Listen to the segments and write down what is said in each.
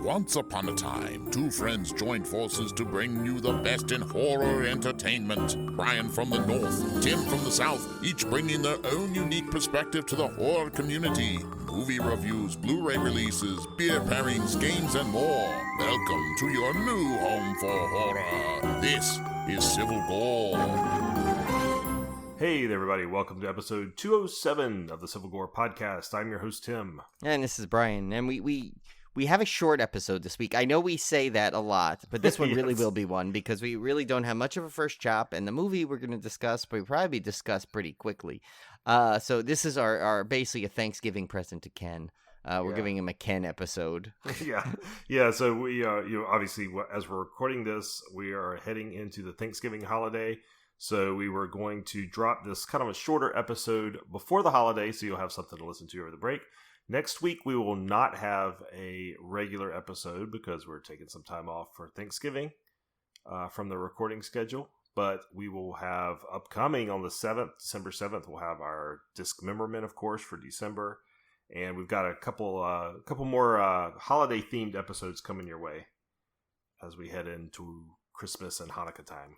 Once upon a time, two friends joined forces to bring you the best in horror entertainment. Brian from the north, Tim from the south, each bringing their own unique perspective to the horror community. Movie reviews, Blu-ray releases, beer pairings, games, and more. Welcome to your new home for horror. This is Civil Gore. Hey there, everybody. Welcome to episode 207 of the Civil Gore podcast. I'm your host, Tim. And this is Brian. And we have a short episode this week. I know we say that a lot, but this one really will be one because we really don't have much of a first chop. And the movie we're going to discuss will probably discuss pretty quickly. So this is our basically a Thanksgiving present to Ken. We're giving him a Ken episode. Yeah. So we, obviously, as we're recording this, we are heading into the Thanksgiving holiday. So we were going to drop this kind of a shorter episode before the holiday, so you'll have something to listen to over the break. Next week, we will not have a regular episode because we're taking some time off for Thanksgiving from the recording schedule. But we will have upcoming on the 7th, December 7th, we'll have our Dismemberment, of course, for December. And we've got a couple more holiday-themed episodes coming your way as we head into Christmas and Hanukkah time.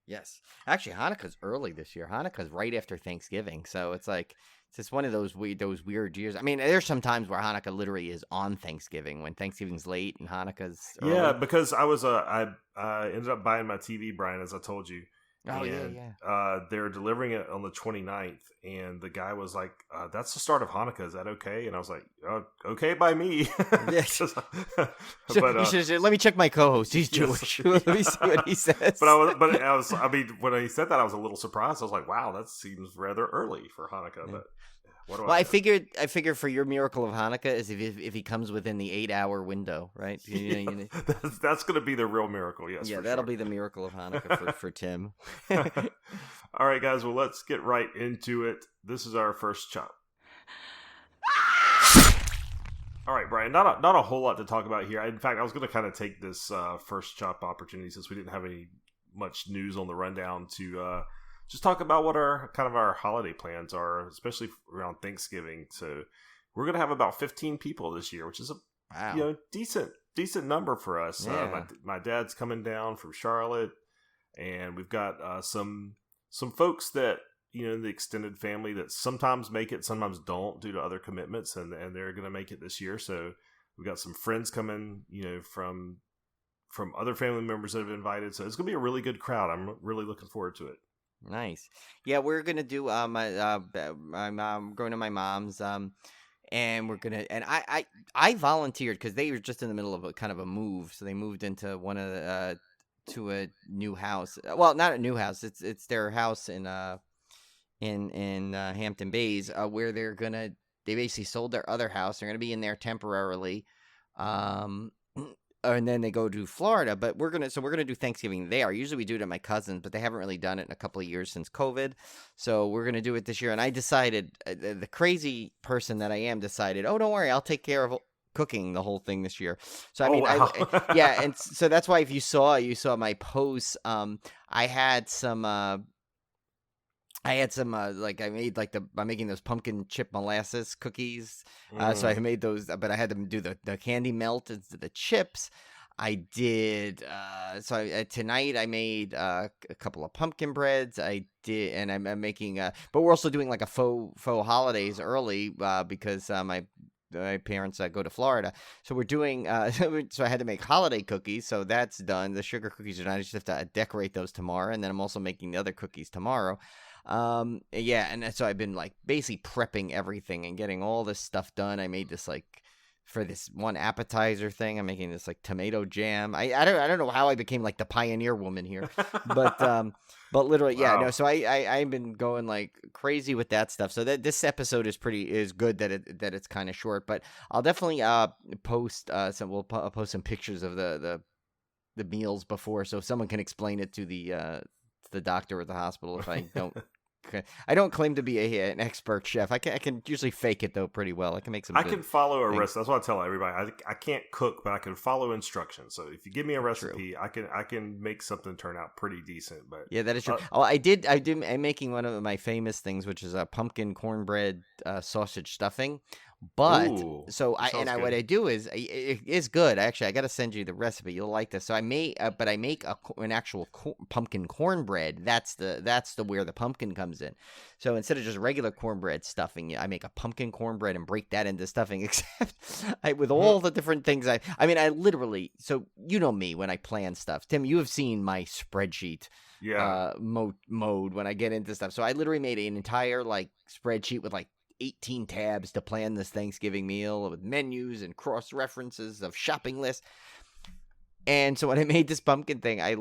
Yes. Actually, Hanukkah's early this year. Hanukkah's right after Thanksgiving. So it's like, it's just one of those weird years. I mean, there's some times where Hanukkah literally is on Thanksgiving, when Thanksgiving's late and Hanukkah's early. Yeah, because I ended up buying my TV, Brian, as I told you. Oh, and, yeah. They're delivering it on the 29th, and the guy was like, that's the start of Hanukkah. Is that okay? And I was like, okay by me. Yes. But, let me check my co-host. He's Jewish. Let me see what he says. When he said that, I was a little surprised. I was like, wow, that seems rather early for Hanukkah. Yeah. But what do I figure for your miracle of Hanukkah is if he comes within the 8-hour window, right? That's going to be the real miracle, yes. Yeah, that'll be the miracle of Hanukkah for Tim. All right, guys, well, let's get right into it. This is our first chop. All right, Brian, not a whole lot to talk about here. In fact, I was going to kind of take this first chop opportunity, since we didn't have much news on the rundown, to just talk about what our holiday plans are, especially around Thanksgiving. So we're going to have about 15 people this year, which is a decent number for us. Yeah. My dad's coming down from Charlotte, and we've got some folks that, in the extended family that sometimes make it, sometimes don't due to other commitments, and they're going to make it this year. So we've got some friends coming, from other family members that have invited. So it's going to be a really good crowd. I'm really looking forward to it. Nice. Yeah, we're gonna do I'm going to my mom's and we're gonna, and I volunteered because they were just in the middle of a move, so they moved into one of the to a new house. Well, not a new house. It's their house in Hampton Bays, where they basically sold their other house. They're gonna be in there temporarily. And then they go to Florida, but we're gonna do Thanksgiving there. Usually we do it at my cousin's, but they haven't really done it in a couple of years since COVID. So we're gonna do it this year. And I decided, the crazy person that I am decided, oh, don't worry, I'll take care of cooking the whole thing this year. So wow. Yeah, and so that's why if you saw my posts, I had some. I'm making those pumpkin chip molasses cookies. So I made those, but I had to do the candy melt into the chips. I did. Tonight I made a couple of pumpkin breads. I did, and I'm making. But we're also doing like a faux holidays early because my parents go to Florida, so we're doing. So I had to make holiday cookies. So that's done. The sugar cookies are done. I just have to decorate those tomorrow, and then I'm also making the other cookies tomorrow. And so I've been basically prepping everything and getting all this stuff done. I made this for this one appetizer thing, I'm making this tomato jam. I don't know how I became the pioneer woman here, but literally, wow. Yeah, no. So I've been going crazy with that stuff. So that this episode is good that it's kind of short, but I'll definitely post We'll post some pictures of the meals before, so someone can explain it to the doctor at the hospital if I don't. I don't claim to be an expert chef. I can usually fake it though pretty well. I can make some. I can follow a recipe. That's what I tell everybody. I can't cook, but I can follow instructions. So if you give me a recipe, true. I can make something turn out pretty decent. But yeah, that is true. I'm making one of my famous things, which is a pumpkin cornbread sausage stuffing. But Ooh, so that sounds what good. I do is it is good. Actually, I got to send you the recipe. You'll like this. So I make an actual pumpkin cornbread. That's the where the pumpkin comes in. So instead of just regular cornbread stuffing, I make a pumpkin cornbread and break that into stuffing. Except with all the different things I literally. So you know me when I plan stuff. Tim, you have seen my spreadsheet. Yeah. Mode when I get into stuff. So I literally made an entire like spreadsheet with like 18 tabs to plan this Thanksgiving meal with menus and cross references of shopping lists. And so when I made this pumpkin thing, I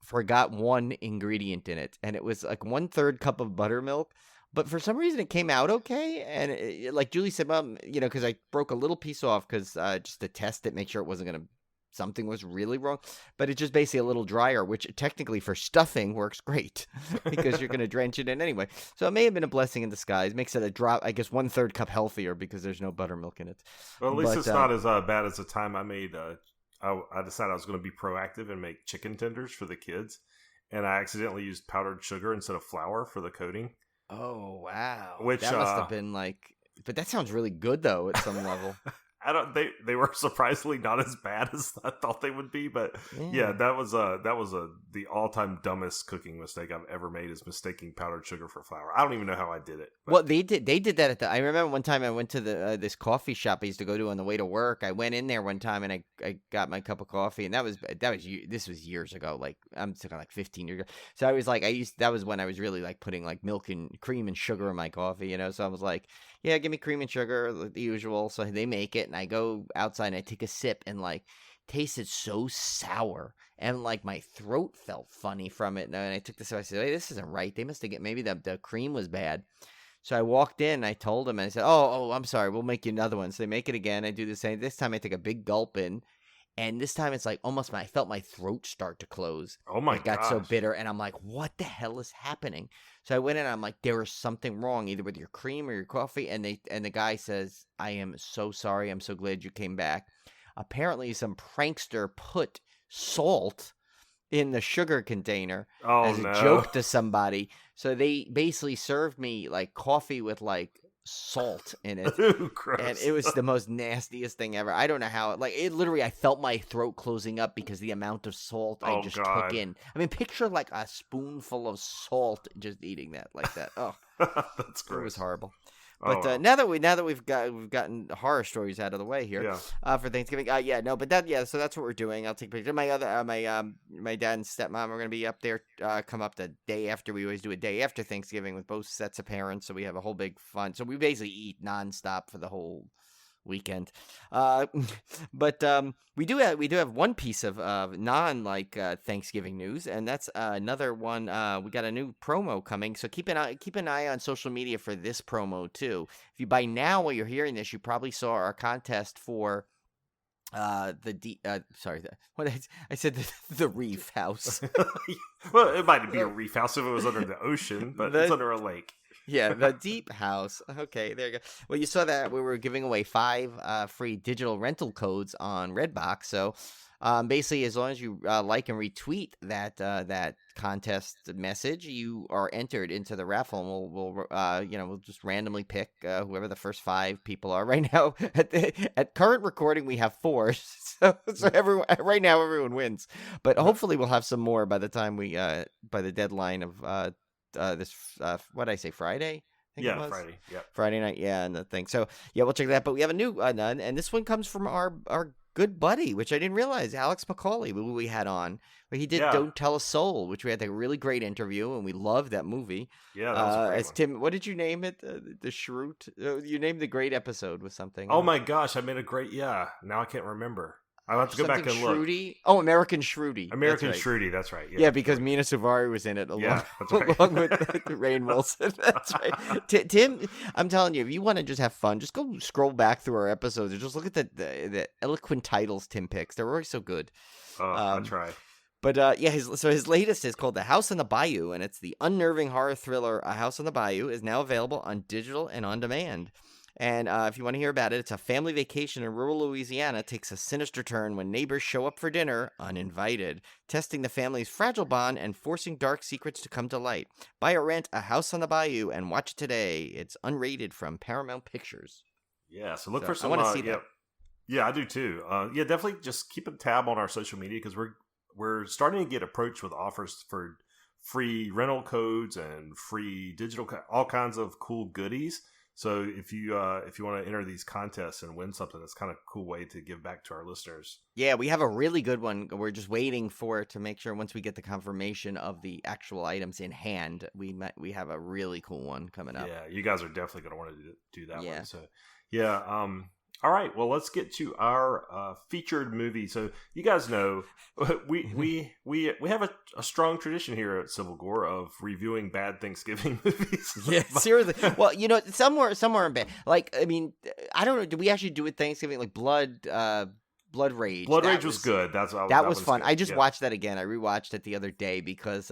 forgot one ingredient in it, and it was like 1/3 cup of buttermilk. But for some reason, it came out okay. And like Julie said, because I broke a little piece off because just to test it, make sure it wasn't gonna. Something was really wrong, but it's just basically a little drier, which technically for stuffing works great because you're going to drench it in anyway. So it may have been a blessing in disguise. Makes it 1/3 cup healthier because there's no buttermilk in it. Well, at least it's not as bad as the time I made. I decided I was going to be proactive and make chicken tenders for the kids, and I accidentally used powdered sugar instead of flour for the coating. Oh wow! Which that must have been like, but that sounds really good though at some level. They were surprisingly not as bad as I thought they would be, but yeah, that was the all-time dumbest cooking mistake I've ever made, is mistaking powdered sugar for flour. I don't even know how I did it. But. Well, they did that I remember one time I went to this coffee shop I used to go to on the way to work. I went in there one time and I got my cup of coffee, and this was years ago. Like I'm talking like 15 years ago. So I was like that was when I was really like putting like milk and cream and sugar in my coffee, you know. So I was like, yeah, give me cream and sugar, the usual. So they make it, and I go outside and I take a sip, and like tasted so sour, and like my throat felt funny from it. And I took this, I said, hey, this isn't right. They must have maybe the cream was bad. So I walked in, I told them, and I said, oh, I'm sorry, we'll make you another one. So they make it again. I do the same. This time I take a big gulp in. And this time it's like almost I felt my throat start to close. Oh my god! It got so bitter, and I'm like, what the hell is happening? So I went in, and I'm like, there is something wrong, either with your cream or your coffee. And the guy says, I am so sorry. I'm so glad you came back. Apparently, some prankster put salt in the sugar container as a joke to somebody. So they basically served me like coffee with like salt in it. Ooh, gross. And it was the most nastiest thing ever. I don't know how it literally, I felt my throat closing up because the amount of salt I just took in. I mean, picture like a spoonful of salt just eating that like that. Oh, that's gross. It was horrible. But now that we've gotten horror stories out of the way here, for Thanksgiving, so that's what we're doing. I'll take pictures. My dad and stepmom are going to be up there. Come up the day after. We always do a day after Thanksgiving with both sets of parents, so we have a whole big fun. So we basically eat nonstop for the whole weekend. But we do have one piece of non Thanksgiving news, and that's another one. We got a new promo coming, so keep an eye on social media for this promo too. If you by now while you're hearing this, you probably saw our contest for I said the reef house. Well, it might be a reef house if it was under the ocean, but it's under a lake. Yeah, the deep house. Okay, there you go. Well, you saw that we were giving away 5 free digital rental codes on Redbox. So, basically, as long as you like and retweet that contest message, you are entered into the raffle, and we'll just randomly pick whoever the first 5 people are. Right now, at current recording, we have 4. So right now everyone wins. But hopefully, we'll have some more by the time by the deadline of. This what did I say, Friday? Friday. Yeah, Friday night. Yeah, and the thing. So yeah, we'll check that. But we have a new nun, and this one comes from our good buddy, which I didn't realize, Alex McCauley, who we had on. He did Don't Tell a Soul, which we had a really great interview, and we loved that movie. Yeah, that was a great one. Tim, what did you name it? The Shroot? You named the great episode with something. Oh my gosh, I made a great. Yeah, now I can't remember. I'll have to go back and look. Shruti? Oh, American Shruti. American Shruti, that's right. Yeah, because Mina Suvari was in it along with Rainn Wilson. That's right. Tim, I'm telling you, if you want to just have fun, just go scroll back through our episodes and just look at the eloquent titles Tim picks. They're always so good. I'll try. But his latest is called The House on the Bayou, and it's the unnerving horror thriller A House on the Bayou is now available on digital and on demand. And if you want to hear about it, it's a family vacation in rural Louisiana takes a sinister turn when neighbors show up for dinner uninvited, testing the family's fragile bond and forcing dark secrets to come to light. Buy or rent A House on the Bayou and watch it today. It's unrated from Paramount Pictures. Yeah, so look for some. I want to see that. Yeah, I do too. Yeah, definitely just keep a tab on our social media because we're starting to get approached with offers for free rental codes and free digital, all kinds of cool goodies. So if you want to enter these contests and win something, it's kind of a cool way to give back to our listeners. Yeah, we have a really good one. We're just waiting for it to make sure once we get the confirmation of the actual items in hand, we have a really cool one coming up. Yeah, you guys are definitely going to want to do that Yeah. one. So yeah. All right, well, let's get to our featured movie. So you guys know we have a strong tradition here at Civil Gore of reviewing bad Thanksgiving movies. Yeah, seriously. Well, somewhere in bad. Like, I mean, I don't know. Did we actually do it Thanksgiving? Like Blood Rage. Blood Rage was good. That was fun. Good. I just watched that again. I rewatched it the other day because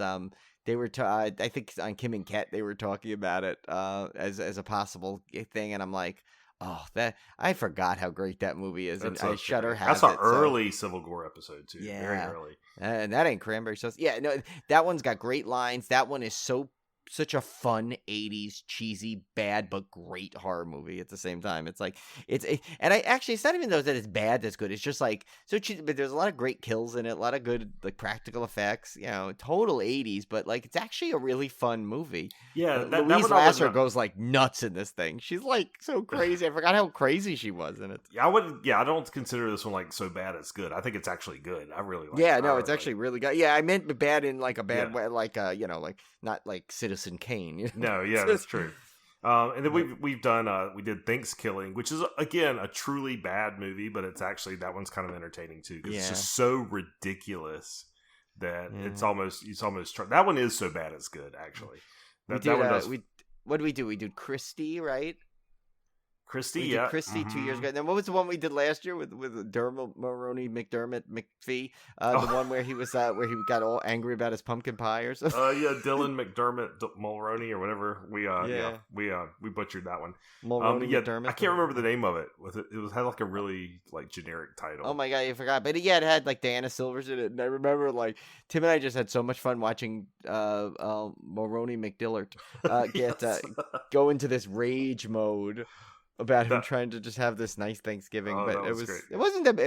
they were I think on Kim and Ket they were talking about it as a possible thing, and I'm like, oh, that I forgot how great that movie is, and Shudder has That's an early Civil Gore episode too. Yeah, very early. And that ain't Cranberry Sauce. Yeah, no, that one's got great lines. That one is such a fun 80s cheesy bad but great horror movie at the same time. It's like and it's not even though that it's bad that's good. It's just like so cheesy, but there's a lot of great kills in it, a lot of good like practical effects, total 80s, but like it's actually a really fun movie. Yeah, Louise Lasser goes like nuts in this thing. She's like so crazy. I forgot how crazy she was in it. I don't consider this one like so bad it's good. I think it's actually good. I really like it. Yeah, no, it's actually really good. Yeah, I meant bad in like a bad way, like like not like Citizen Kane. No, yeah, that's true. And then we've done we did Thanksgiving, which is again a truly bad movie, but it's actually that one's kind of entertaining too because it's just so ridiculous that it's almost that one is so bad it's good actually. What did we do? We did Christie, right? Christie, we did Christie 2 years ago. And then what was the one we did last year with Dermot McDermott McPhee? The one where he was where he got all angry about his pumpkin pie or something. Dylan McDermott Mulroney or whatever. We butchered that one. Mulroney McDermott. I can't remember the name of it. Had like a really like generic title. Oh my god, you forgot. But it had like Diana Silvers in it, and I remember like Tim and I just had so much fun watching Mulroney McDillard go into this rage mode about him trying to just have this nice Thanksgiving, but it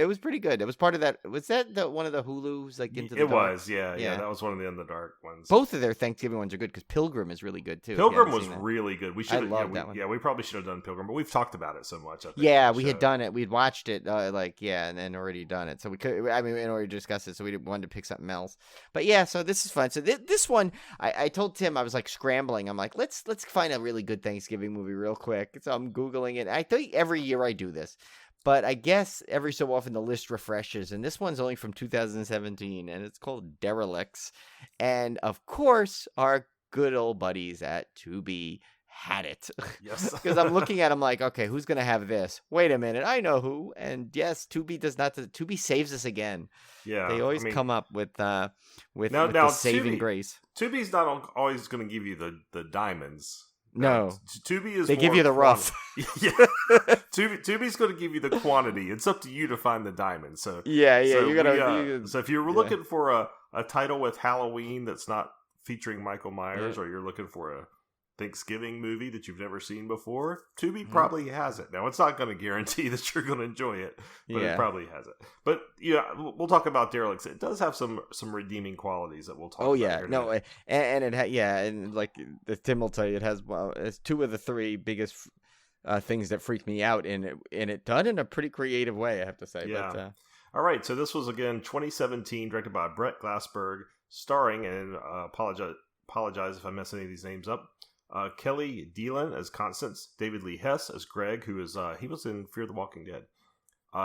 was pretty good. It was part of that. Was that one of the Hulu's like Into the Dark? It was, yeah. That was one of the In the Dark ones. Both of their Thanksgiving ones are good because Pilgrim is really good too. Pilgrim was really good. We should. That one. Yeah, we probably should have done Pilgrim, but we've talked about it so much. I think, we had done it. We'd watched it, and then already done it. So we could. I mean, we had already discussed it, so we wanted to pick something else. But yeah, so this is fun. So this one, I told Tim I was like scrambling. I'm like, let's find a really good Thanksgiving movie real quick. So I'm googling it. I think every year I do this, but I guess every so often the list refreshes, and this one's only from 2017, and it's called Derelicts. And of course, our good old buddies at Tubi had it. Yes. Because I'm looking at them like, okay, who's gonna have this? Wait a minute, I know who. And yes, Tubi does not. Tubi saves us again. Yeah, they always come up with the saving grace. Tubi's not always going to give you the diamonds. No, Tubi is. They give you the rough. Yeah, Tubi's going to give you the quantity. It's up to you to find the diamonds. So you gotta. So if you're looking for a title with Halloween that's not featuring Michael Myers, or you're looking for a Thanksgiving movie that you've never seen before, Tubi probably has it. Now, it's not going to guarantee that you're going to enjoy it, but it probably has it. But we'll talk about Derelicts. It does have some redeeming qualities that we'll talk about. Oh yeah, no, and it and like Tim will tell you, it has it's two of the three biggest things that freak me out in it done in a pretty creative way, I have to say. Yeah. But, all right, so this was again 2017, directed by Brett Glassberg, starring and apologize if I mess any of these names up. Kelly Dillon as Constance, David Lee Hess as Greg, who is he was in Fear the Walking Dead.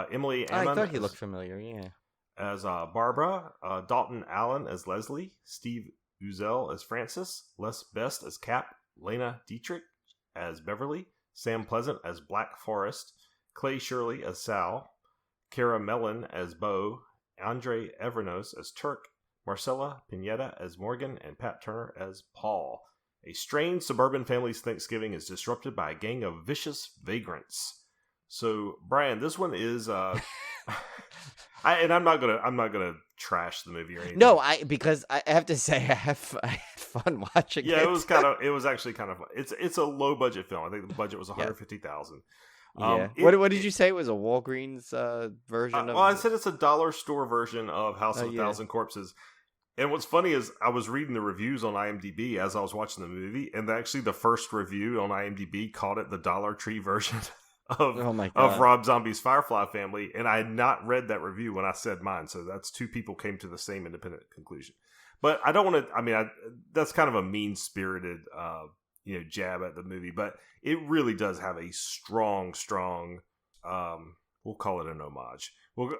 Emily Ammon, I thought he looked familiar. Yeah, as Barbara, Dalton Allen as Leslie, Steve Uzel as Francis, Les Best as Cap, Lena Dietrich as Beverly, Sam Pleasant as Black Forest, Clay Shirley as Sal, Cara Mellon as Bo, Andre Evernos as Turk, Marcella Pineda as Morgan, and Pat Turner as Paul. A strange suburban family's Thanksgiving is disrupted by a gang of vicious vagrants. So, Brian, this one is I'm not gonna trash the movie or anything. No, because I have to say I had fun watching it. Yeah, it was actually kind of fun. It's a low budget film. I think the budget was $150,000. Yeah. What did you say was a Walgreens version of? Well, I said it's a dollar store version of House of a Thousand Corpses. And what's funny is I was reading the reviews on IMDb as I was watching the movie, and actually the first review on IMDb called it the Dollar Tree version of Rob Zombie's Firefly Family, and I had not read that review when I said mine, so that's two people came to the same independent conclusion. But I don't want to. I mean, that's kind of a mean-spirited, jab at the movie, but it really does have a strong. We'll call it an homage.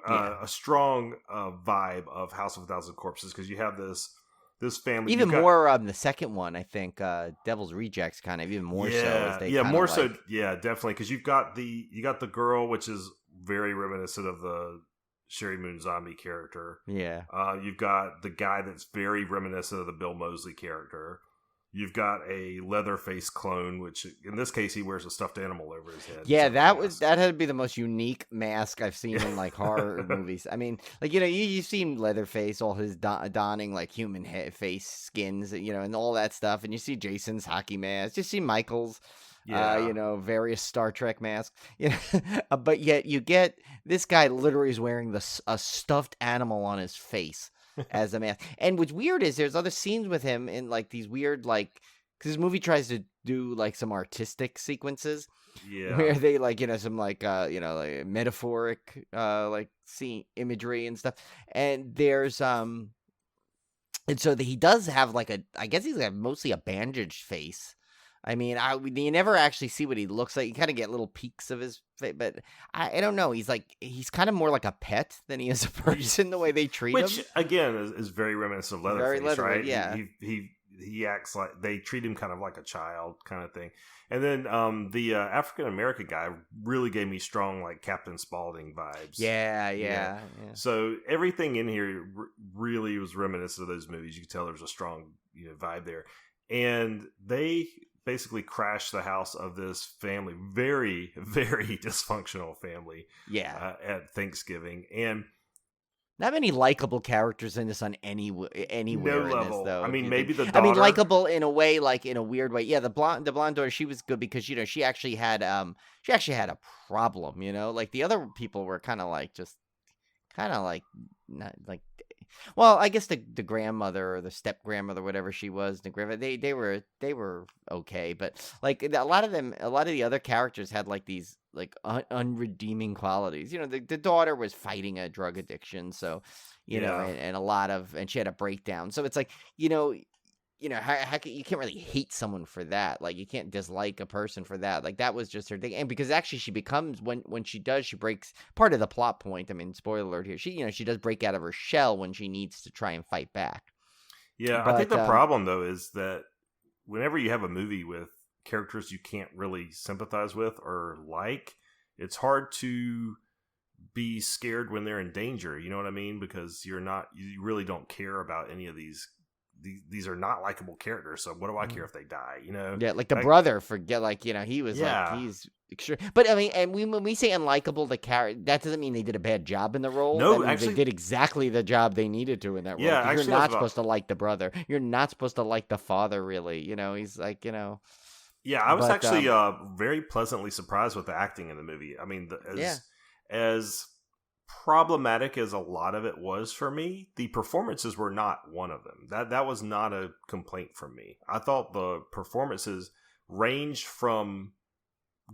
A strong vibe of House of a Thousand Corpses, because you have this family. Even more the second one, I think, Devil's Rejects, kind of even more so. As they definitely, because you got the girl, which is very reminiscent of the Sherry Moon Zombie character. Yeah. You've got the guy that's very reminiscent of the Bill Moseley character. You've got a Leatherface clone, which in this case he wears a stuffed animal over his head. Yeah, that had to be the most unique mask I've seen in like horror movies. I mean, like you've seen Leatherface, all his donning like human face skins, and all that stuff, and you see Jason's hockey mask, you see Michael's. Various Star Trek masks. But yet you get this guy literally is wearing a stuffed animal on his face as a mask. And what's weird is there's other scenes with him in like these weird because this movie tries to do like some artistic sequences. Yeah. Where they some like metaphoric scene imagery and stuff. And there's and so he does have I guess he's got mostly a bandaged face. I mean, you never actually see what he looks like. You kind of get little peeks of his face, but I don't know. He's kind of more like a pet than he is a person, the way they treat him. Which, again, is very reminiscent of Leatherface, right? Yeah. He acts like, they treat him kind of like a child kind of thing. And then the African-American guy really gave me strong, like, Captain Spaulding vibes. Yeah. So everything in here really was reminiscent of those movies. You could tell there was a strong vibe there. And they basically crashed the house of this family, very, very dysfunctional family. Yeah, at Thanksgiving, and not many likable characters in this on anywhere no in level. This, though. I mean, maybe the daughter. I mean, likable in a way, like in a weird way. Yeah, the blonde daughter, she was good because she actually had a problem. Like the other people were kind of like not like. Well, I guess the grandmother or the step grandmother, whatever she was, the grandmother, they were okay, but like a lot of the other characters had like these like unredeeming qualities. The daughter was fighting a drug addiction, so and she had a breakdown. So it's like how you can't really hate someone for that. Like you can't dislike a person for that. Like that was just her thing. And because actually she becomes when she breaks part of the plot point. I mean, spoiler alert here. She does break out of her shell when she needs to try and fight back. Yeah, but I think the problem though is that whenever you have a movie with characters you can't really sympathize with or like, it's hard to be scared when they're in danger. You know what I mean? Because you really don't care about any of these. These are not likable characters, so what do I care if they die? Yeah, like the brother. Forget, he was he's extreme. But I mean, and when we say unlikable, the character, that doesn't mean they did a bad job in the role. No, actually, they did exactly the job they needed to in that role. Yeah, actually, you're not supposed to like the brother. You're not supposed to like the father, really. He's like, Yeah, I was actually very pleasantly surprised with the acting in the movie. I mean, as problematic as a lot of it was for me, the performances were not one of them. That was not a complaint from me. I thought the performances ranged from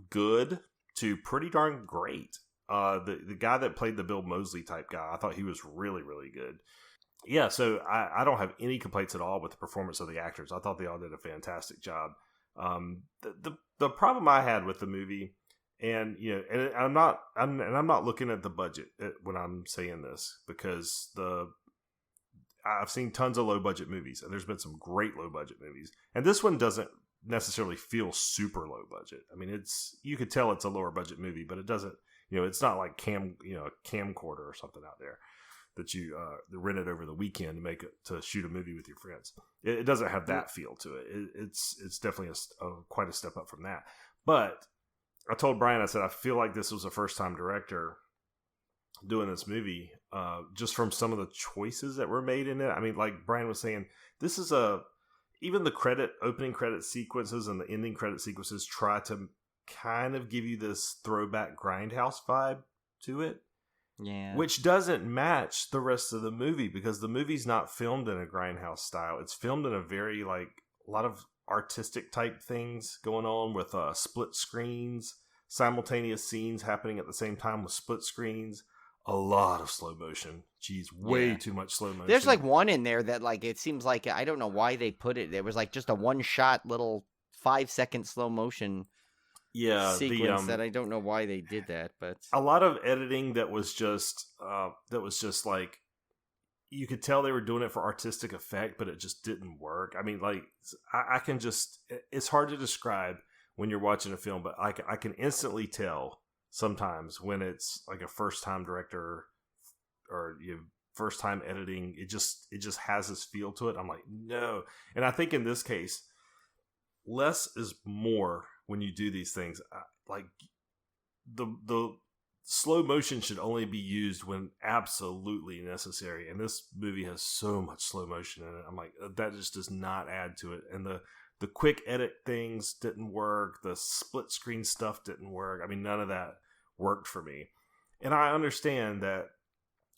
good to pretty darn great. The guy that played the Bill Moseley type guy, I thought he was really, really good. Yeah, so I don't have any complaints at all with the performance of the actors. I thought they all did a fantastic job. The problem I had with the movie, and I'm not looking at the budget when I'm saying this, because I've seen tons of low budget movies, and there's been some great low budget movies, and this one doesn't necessarily feel super low budget. I mean, you could tell it's a lower budget movie, but it doesn't. It's not like a camcorder or something out there that you rented over the weekend to shoot a movie with your friends. It doesn't have that feel to it. It's definitely quite a step up from that. But I told Brian, I said, I feel like this was a first-time director doing this movie, just from some of the choices that were made in it. I mean, like Brian was saying, this is even the opening credit sequences and the ending credit sequences try to kind of give you this throwback Grindhouse vibe to it. Yeah. Which doesn't match the rest of the movie because the movie's not filmed in a Grindhouse style. It's filmed in a very, like, a lot of artistic type things going on with split screens, simultaneous scenes happening at the same time with split screens. A lot of slow motion. Jeez, way too much slow motion. There's like one in there that, like, it seems like, I don't know why they put it. There was like just a one shot little 5-second slow motion sequence that I don't know why they did that, but a lot of editing that was just like, you could tell they were doing it for artistic effect, but it just didn't work. I mean, like, I can just, it's hard to describe when you're watching a film, but I can instantly tell sometimes when it's like a first time director or first time editing. It just has this feel to it. I'm like, no. And I think in this case, less is more when you do these things. Like, the slow motion should only be used when absolutely necessary, and this movie has so much slow motion in it. I'm like, that just does not add to it. And the quick edit things didn't work. The split screen stuff didn't work. I mean, none of that worked for me. And I understand that,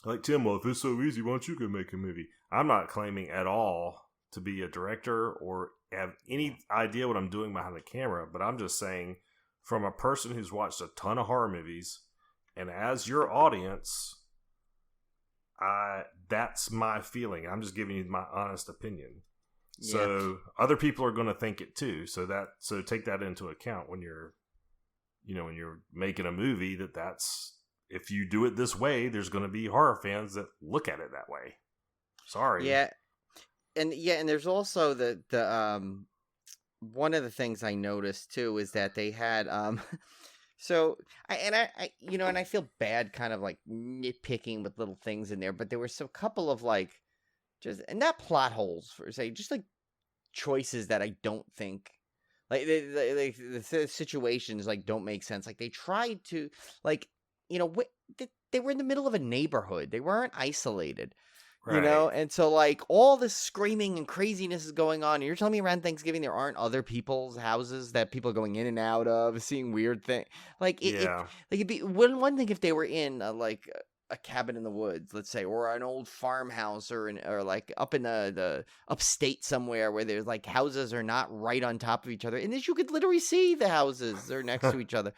like, Tim, well, if it's so easy, why don't you go make a movie? I'm not claiming at all to be a director or have any idea what I'm doing behind the camera, but I'm just saying, from a person who's watched a ton of horror movies, and as your audience, that's my feeling. I'm just giving you my honest opinion. Yeah. So other people are going to think it too. So take that into account when you're making a movie. That's, if you do it this way, there's going to be horror fans that look at it that way. Sorry. Yeah. And there's also the one of the things I noticed too is that they had so I feel bad kind of like nitpicking with little things in there, but there were some couple of like just, and not plot holes for say, just like choices that I don't think like the situations like don't make sense. Like they tried to like, they were in the middle of a neighborhood. They weren't isolated. Right. And so like all this screaming and craziness is going on. And you're telling me around Thanksgiving there aren't other people's houses that people are going in and out of, seeing weird things. Like it'd be one thing if they were in like a cabin in the woods, let's say, or an old farmhouse, or like up in the upstate somewhere where there's like houses are not right on top of each other, and you could literally see the houses they're next to each other.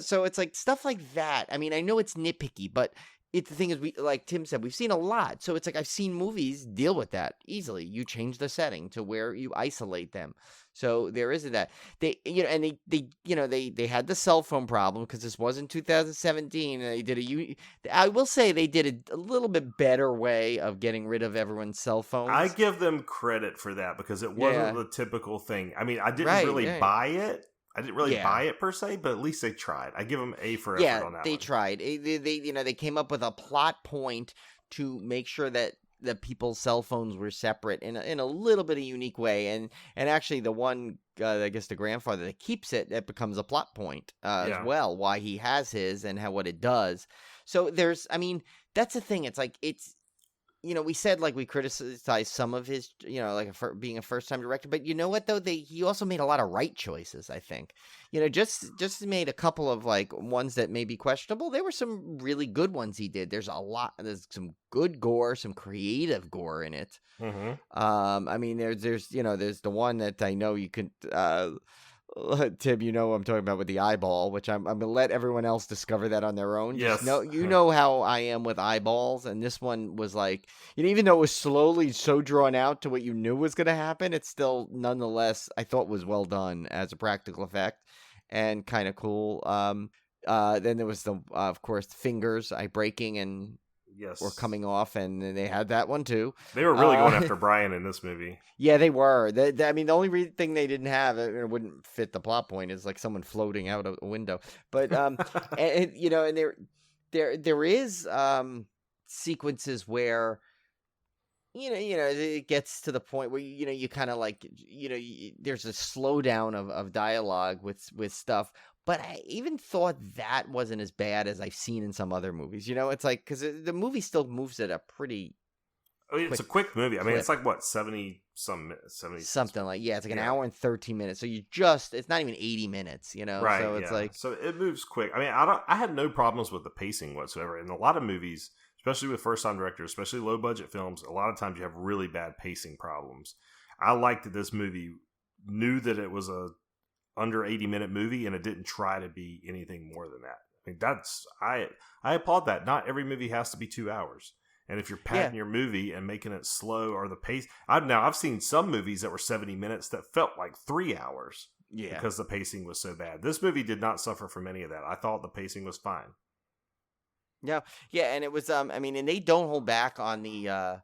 So it's like stuff like that. I mean, I know it's nitpicky, but the thing is, we, like Tim said, we've seen a lot. So it's like I've seen movies deal with that easily. You change the setting to where you isolate them. So there isn't that. They had the cell phone problem because this was in 2017. And they did I will say they did a little bit better way of getting rid of everyone's cell phones. I give them credit for that because it wasn't the typical thing. I mean, I didn't really buy it. I didn't really buy it per se, but at least they tried. I give them A for effort on that. They tried. They came up with a plot point to make sure that the people's cell phones were separate in a little bit of unique way, and actually the one I guess the grandfather that keeps it becomes a plot point as well, why he has his and what it does. So that's the thing. It's like we said like we criticized some of his, being a first-time director, but you know what though? He also made a lot of right choices. I think, just made a couple of like ones that may be questionable. There were some really good ones he did. There's some good gore, some creative gore in it. Mm-hmm. There's the one that I know you could. Tim, I'm talking about with the eyeball, which I'm going to let everyone else discover that on their own. Yes. Know how I am with eyeballs, and this one was like, even though it was slowly so drawn out to what you knew was going to happen, it's still nonetheless I thought was well done as a practical effect and kind of cool. Then there was of course, fingers breaking and or coming off, and they had that one too. They were really going after Brian in this movie. Yeah, they were. The only thing they didn't have, it wouldn't fit the plot point, is like someone floating out a window. But and there is sequences where it gets to the point where you kind of like there's a slowdown of dialogue with stuff. But I even thought that wasn't as bad as I've seen in some other movies. It's like, because the movie still moves at a pretty It's a quick movie. I mean, it's like what 70 something like it's like an Yeah. hour and 13 minutes. So it's not even 80 minutes, right? So it's like so it moves quick. I mean, I had no problems with the pacing whatsoever. In a lot of movies, especially with first time directors, especially low budget films, a lot of times you have really bad pacing problems. I liked that this movie knew that it was a under 80-minute movie and it didn't try to be anything more than that. I mean, I applaud that. Not every movie has to be 2 hours. And if you're padding your movie and making it slow or the pace, I've seen some movies that were 70 minutes that felt like 3 hours. Yeah. Because the pacing was so bad. This movie did not suffer from any of that. I thought the pacing was fine. Yeah, and it was I mean, and they don't hold back on the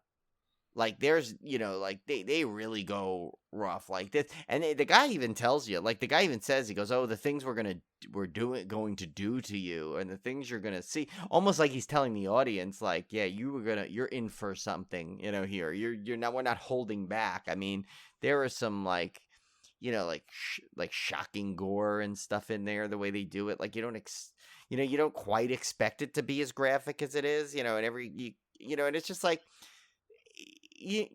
like there's like they really go rough like this, and the guy even tells you, like the guy even says, he goes, oh, the things we're going to do to you, and the things you're gonna see, almost like he's telling the audience, like, yeah, you're in for something, here, we're not holding back. I mean, there are some like like shocking gore and stuff in there, the way they do it, like you don't quite expect it to be as graphic as it is, and and it's just like you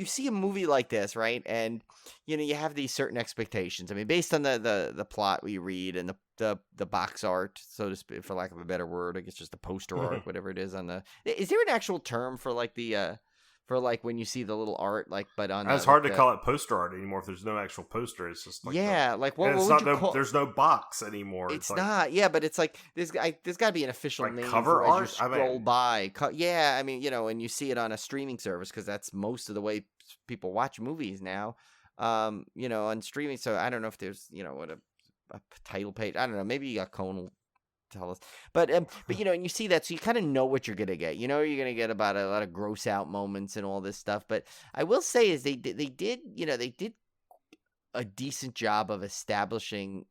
see a movie like this, right? And you have these certain expectations. I mean, based on the plot we read and the box art, so to speak, for lack of a better word, I guess just the poster art, whatever it is on the. Is there an actual term for like the for like when you see the little art, like, but on it's hard to call it poster art anymore if there's no actual poster. It's just like like what would you call? There's no box anymore. It's not, but it's like there's got to be an official like name cover for art. As you scroll by. I mean, and you see it on a streaming service because that's most of the way people watch movies now. On streaming. So I don't know if there's what a title page. I don't know. Maybe Cone will tell us, but and you see that, so you kind of know what you're gonna get. You're gonna get about a lot of gross out moments and all this stuff. But I will say is they did a decent job of establishing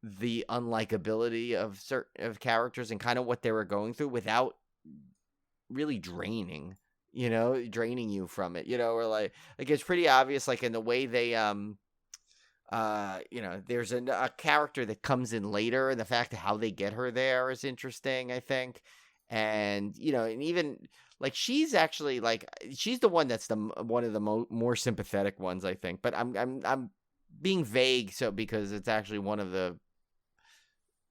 the unlikability of certain characters and kind of what they were going through without really draining you from it, or like it's pretty obvious, like in the way they there's a character that comes in later, and the fact of how they get her there is interesting, I think. And and even like she's actually like she's the one that's one of the more sympathetic ones, I think. But I'm being vague, so because it's actually one of the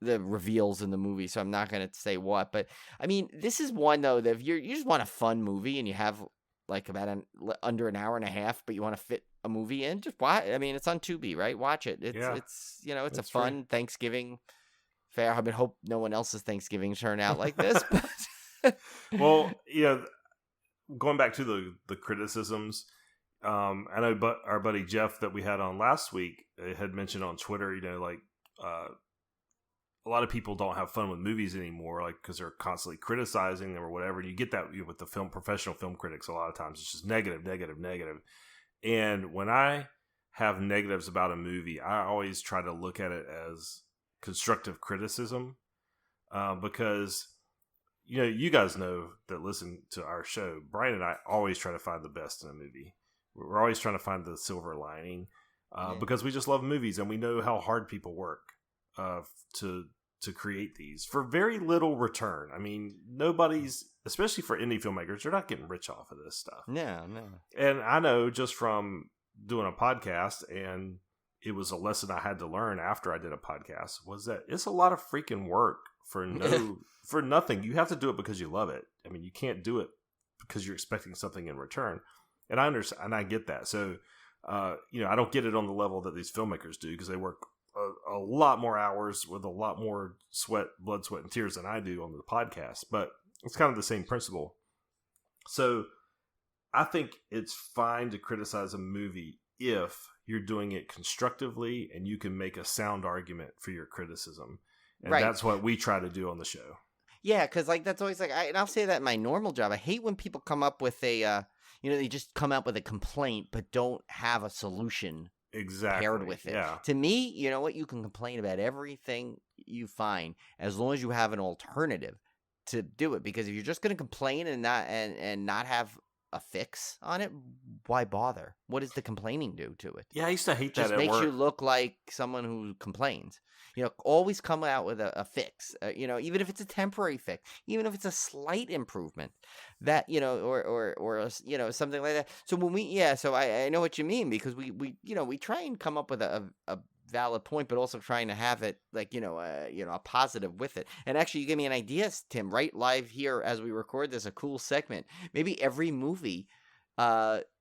reveals in the movie, so I'm not going to say what. But I mean, this is one though that if you just want a fun movie and you have like about under an hour and a half, but you want to fit a movie in, just watch. I mean, it's on Tubi, right? Watch it. It's it's a fun free Thanksgiving fare. I mean, hope no one else's Thanksgiving turn out like this. But well, going back to the criticisms, I know, but our buddy Jeff that we had on last week had mentioned on Twitter, a lot of people don't have fun with movies anymore, like because they're constantly criticizing them or whatever. And you get that with the professional film critics. A lot of times it's just negative. And when I have negatives about a movie, I always try to look at it as constructive criticism, because you guys know that listen to our show. Brian and I always try to find the best in a movie. We're always trying to find the silver lining, because we just love movies and we know how hard people work to create these for very little return. I mean, nobody's, especially for indie filmmakers, they're not getting rich off of this stuff. No. And I know just from doing a podcast, and it was a lesson I had to learn after I did a podcast, was that it's a lot of freaking work for for nothing. You have to do it because you love it. I mean, you can't do it because you're expecting something in return. And I understand, and I get that. So, I don't get it on the level that these filmmakers do, because they work a lot more hours with a lot more blood, sweat, and tears than I do on the podcast. But it's kind of the same principle. So I think it's fine to criticize a movie if you're doing it constructively and you can make a sound argument for your criticism. And that's what we try to do on the show. Yeah, because like that's always like, and I'll say that in my normal job, I hate when people come up with a, they just come up with a complaint but don't have a solution paired with it. Yeah. To me, you know what? You can complain about everything you find as long as you have an alternative to do it. Because if you're just going to complain and not have a fix on it, why bother? What does the complaining do to it? Yeah, I used to hate that Just at makes work. you look like someone who complains. Always come out with a fix. Even if it's a temporary fix, even if it's a slight improvement, that or something like that. So so I know what you mean, because we try and come up with a valid point, but also trying to have it like a positive with it. And actually, you gave me an idea, Tim. Right live here as we record this, a cool segment. Maybe every movie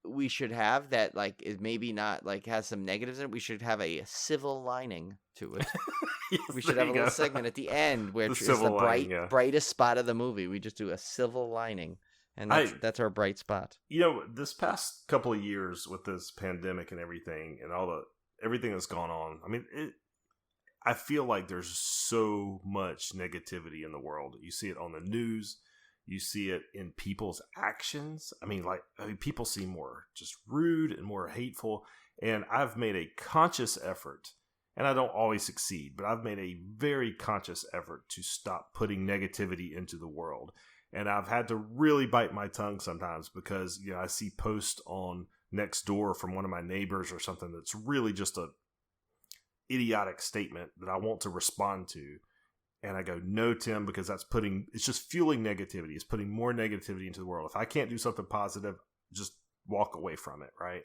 we should have that like is maybe not like has some negatives in it. We should have a civil lining to it. Yes, We should there have a you little go. segment at the end where The it's civil the lining, yeah. brightest spot of the movie. We just do a civil lining, and that's our bright spot. This past couple of years with this pandemic and everything, and everything that's gone on, I mean, I feel like there's so much negativity in the world. You see it on the news. You see it in people's actions. I mean, people seem more just rude and more hateful. And I've made a conscious effort, and I don't always succeed, but I've made a very conscious effort to stop putting negativity into the world. And I've had to really bite my tongue sometimes because, I see posts on Nextdoor from one of my neighbors or something that's really just a idiotic statement that I want to respond to. And I go, no, Tim, because it's just fueling negativity. It's putting more negativity into the world. If I can't do something positive, just walk away from it, right?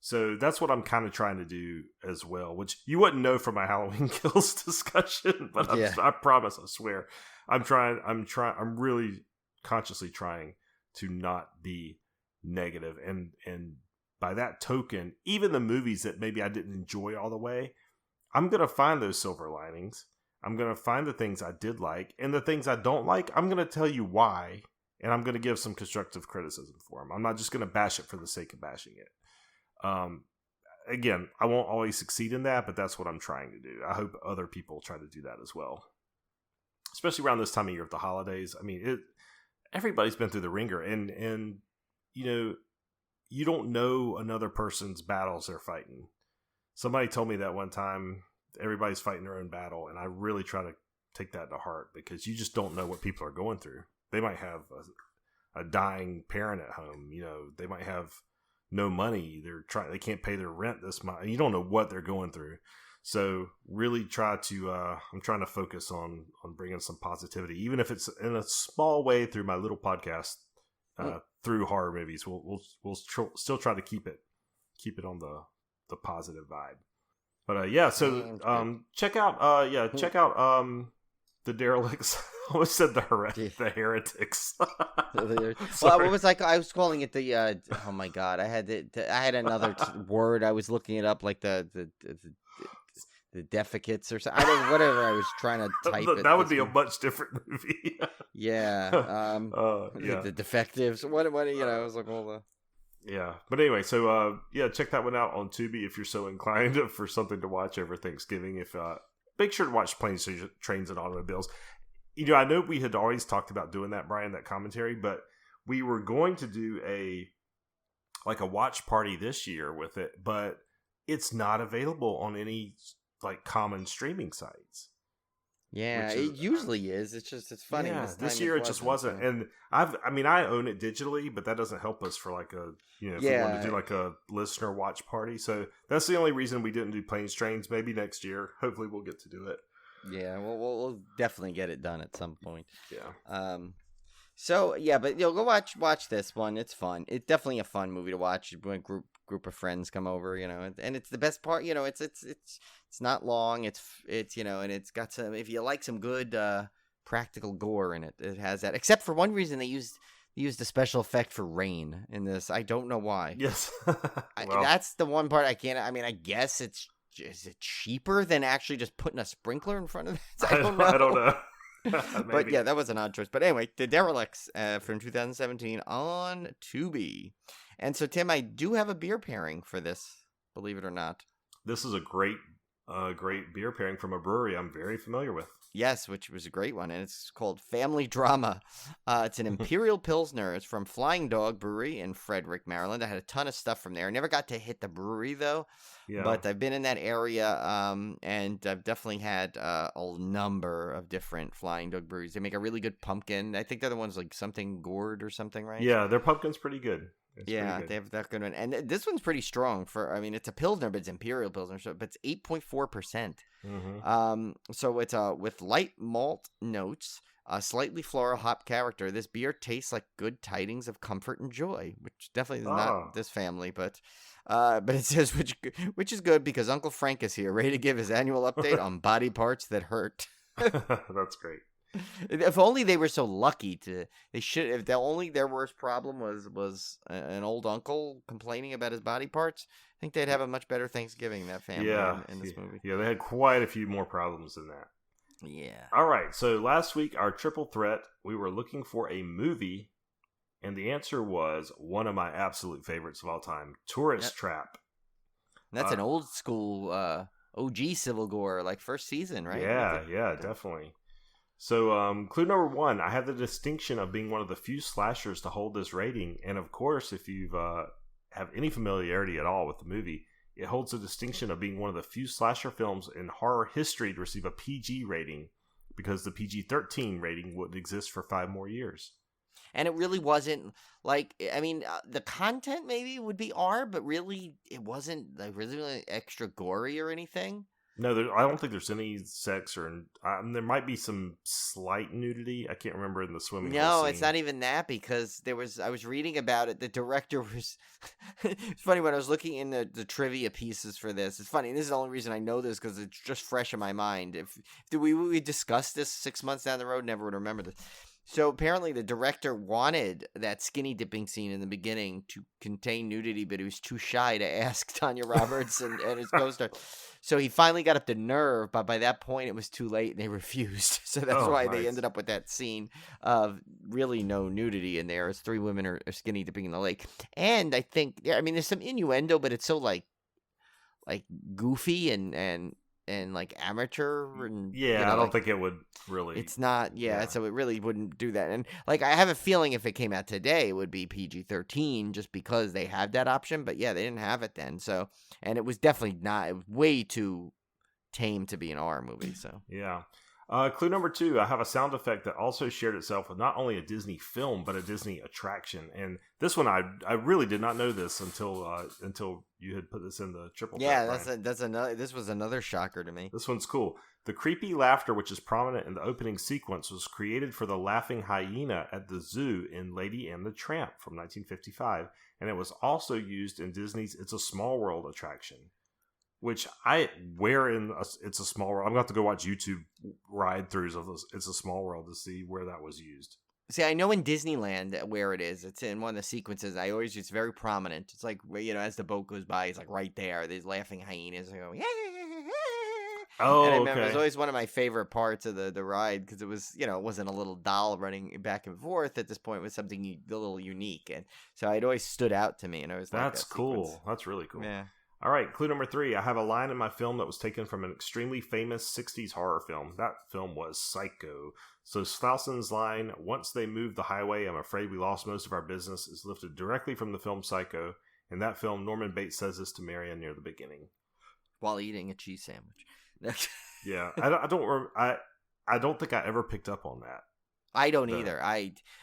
So that's what I'm kind of trying to do as well, which you wouldn't know from my Halloween Kills discussion, but I promise, I swear. I'm really consciously trying to not be negative. And by that token, even the movies that maybe I didn't enjoy all the way, I'm going to find those silver linings. I'm going to find the things I did like, and the things I don't like, I'm going to tell you why, and I'm going to give some constructive criticism for them. I'm not just going to bash it for the sake of bashing it. Again, I won't always succeed in that, but that's what I'm trying to do. I hope other people try to do that as well, especially around this time of year of the holidays. I mean, everybody's been through the ringer, and you don't know another person's battles they're fighting. Somebody told me that one time. Everybody's fighting their own battle, and I really try to take that to heart because you just don't know what people are going through. They might have a dying parent at home. They might have no money. They can't pay their rent this month. You don't know what they're going through. So really try to. I'm trying to focus on bringing some positivity, even if it's in a small way through my little podcast through horror movies. We'll still try to keep it on the positive vibe. But check out the Derelicts. I almost said the Heretics. Well, what was like? I was calling it the. Oh my god! I had another word. I was looking it up, like the defecates or something. I don't know, whatever I was trying to type. That would be a much different movie. Yeah. The defectives. What? I was like, all the. Yeah, but anyway, so check that one out on Tubi if you're so inclined for something to watch over Thanksgiving. If make sure to watch Planes, Trains, and Automobiles. I know we had always talked about doing that, Brian, that commentary, but we were going to do a watch party this year with it, but it's not available on any common streaming sites. Yeah, it usually is. It's funny. Yeah, this year it just wasn't. And I own it digitally, but that doesn't help us for if we want to do a listener watch party. So that's the only reason we didn't do Planes, Trains. Maybe next year. Hopefully we'll get to do it. Yeah, we'll definitely get it done at some point. Yeah. So yeah, but go watch this one. It's fun. It's definitely a fun movie to watch. When group of friends come over, and it's the best part. It's not long. It's and it's got some. If you like some good practical gore in it, it has that. Except for one reason, they used a special effect for rain in this. I don't know why. Yes, that's the one part I can't. I mean, I guess is it cheaper than actually just putting a sprinkler in front of it? I don't know. But yeah, that was an odd choice. But anyway, the Derelicts from 2017 on Tubi. And so, Tim, I do have a beer pairing for this, believe it or not. This is a great beer pairing from a brewery I'm very familiar with. Yes, which was a great one, and it's called Family Drama. It's an Imperial Pilsner. It's from Flying Dog Brewery in Frederick, Maryland. I had a ton of stuff from there. I never got to hit the brewery, though. Yeah. But I've been in that area, and I've definitely had a number of different Flying Dog breweries. They make a really good pumpkin. I think they're the ones like something gourd or something, right? Yeah, their pumpkin's pretty good. It's Yeah, pretty good. they have that good one. And this one's pretty strong I mean, it's a Pilsner, but it's Imperial Pilsner, so but it's 8.4%. So it's with light malt notes, a slightly floral hop character. This beer tastes like good tidings of comfort and joy, which definitely is not this family, but it says which is good because Uncle Frank is here, ready to give his annual update on body parts that hurt. That's great. If only they were so lucky they should. If their worst problem was an old uncle complaining about his body parts, I think they'd have a much better Thanksgiving. That family in this movie. Yeah, they had quite a few more problems than that. Yeah. All right. So last week, our triple threat, we were looking for a movie, and the answer was one of my absolute favorites of all time, Tourist Trap. That's an old school OG Civil Gore, like first season, right? Yeah, definitely. So, clue number one, I have the distinction of being one of the few slashers to hold this rating. And of course, if you've have any familiarity at all with the movie, it holds the distinction of being one of the few slasher films in horror history to receive a PG rating, because the PG-13 rating wouldn't exist for 5 more years. And it really wasn't like, I mean, the content maybe would be R, but really it wasn't like really extra gory or anything. No, I don't think there's any sex or there might be some slight nudity. I can't remember in the swimming pool No, scene. it's not even that, because I was reading about it. The director was, it's funny when I was looking in the trivia pieces for this. It's funny. This is the only reason I know this, because it's just fresh in my mind. If we discussed this 6 months down the road, never would remember this. So apparently the director wanted that skinny dipping scene in the beginning to contain nudity, but he was too shy to ask Tanya Roberts and his co-star. So he finally got up the nerve, but by that point it was too late and they refused. So that's why they ended up with that scene of really no nudity in there, as 3 women are skinny dipping in the lake. And I think, I mean, there's some innuendo, but it's so like goofy and like amateur, and I don't think it would really. It's not, so it really wouldn't do that. And like, I have a feeling if it came out today, it would be PG-13, just because they have that option. But yeah, they didn't have it then. So, and it was definitely not. It was way too tame to be an R movie. So yeah. Clue number 2, I have a sound effect that also shared itself with not only a Disney film, but a Disney attraction. And this one, I really did not know this until you had put this in the triple threat. Yeah, that's another. This was another shocker to me. This one's cool. The creepy laughter, which is prominent in the opening sequence, was created for the laughing hyena at the zoo in Lady and the Tramp from 1955, and it was also used in Disney's It's a Small World attraction. Which It's a Small World. I'm going to have to go watch YouTube ride-throughs of It's a Small World to see where that was used. See, I know in Disneyland where it is. It's in one of the sequences. It's very prominent. It's like, as the boat goes by, it's like right there. These laughing hyenas are going, oh, and I remember it was always one of my favorite parts of the ride, because it was, it wasn't a little doll running back and forth. At this point, it was something a little unique. And so it always stood out to me. And I was That's that cool. Sequence. That's really cool. Yeah. All right, clue number 3. I have a line in my film that was taken from an extremely famous 60s horror film. That film was Psycho. So Slauson's line, "Once they moved the highway, I'm afraid we lost most of our business," is lifted directly from the film Psycho. In that film, Norman Bates says this to Marion near the beginning, while eating a cheese sandwich. Yeah, I don't think I ever picked up on that. I don't either.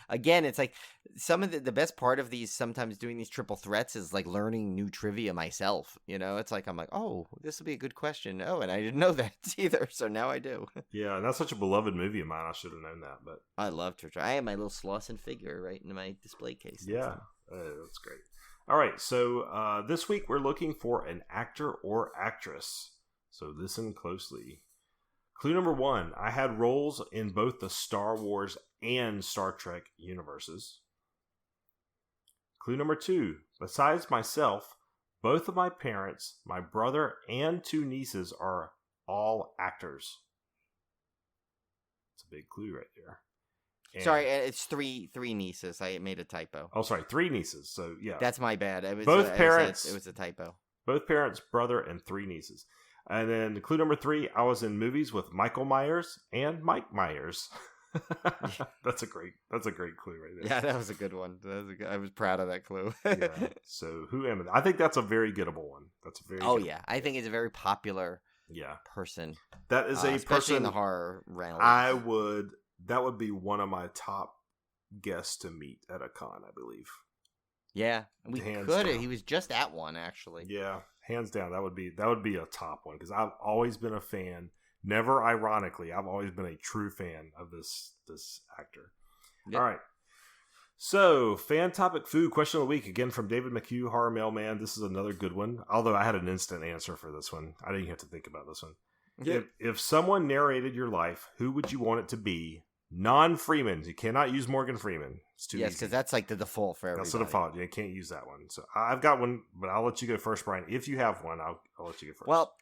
Again, it's like some of the best part of these, sometimes doing these triple threats, is like learning new trivia myself. It's like, I'm like, oh, this will be a good question. Oh, and I didn't know that either. So now I do. Yeah, and that's such a beloved movie of mine. I should have known that, but I love to try. I have my little Slauson figure right in my display case. Yeah, that's great. All right, so this week we're looking for an actor or actress. So listen closely. Clue number 1, I had roles in both the Star Wars and Star Trek universes. Clue number 2, besides myself, both of my parents, my brother, and 2 nieces are all actors. It's a big clue right there. And sorry, it's three nieces. I made a typo. Oh, sorry, 3 nieces. So, yeah. That's my bad. Both parents. It was a typo. Both parents, brother, and 3 nieces. And then clue number 3, I was in movies with Michael Myers and Mike Myers. That's a great clue right there. Yeah, that was a good one. I was proud of that clue. Yeah. So who am I? I think that's a very gettable one. That's a very. Oh yeah, I think it's a very popular. Yeah. Person. That is a especially person in the horror realm. That would be one of my top guests to meet at a con, I believe. Yeah, we Hands could. down. He was just at one, actually. Yeah, hands down, that would be a top one because I've always been a fan. Never ironically, I've always been a true fan of this actor. Yep. All right. So, fan topic food question of the week again from David McHugh, Horror Mailman. This is another good one. Although I had an instant answer for this one, I didn't have to think about this one. Yep. If someone narrated your life, who would you want it to be? Non-Freeman. You cannot use Morgan Freeman. It's too easy. Yes, because that's like the default for everybody. That's the default. You can't use that one. So I've got one, but I'll let you go first, Brian. If you have one, I'll let you go first. Well,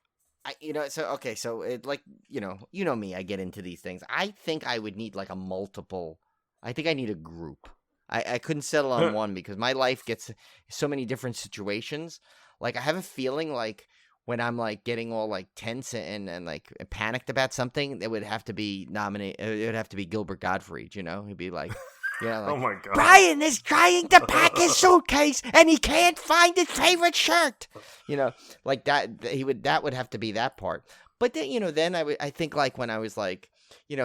so it like you know me. I get into these things. I think I would need like a multiple. I think I need a group. I couldn't settle on one because my life gets so many different situations. Like I have a feeling like when I'm like getting all like tense and like panicked about something, it would have to be It would have to be Gilbert Gottfried. He'd be like, like, oh my god, Brian is trying to pack his suitcase and he can't find his favorite shirt. Like that. That would have to be that part. But then then I think like when I was like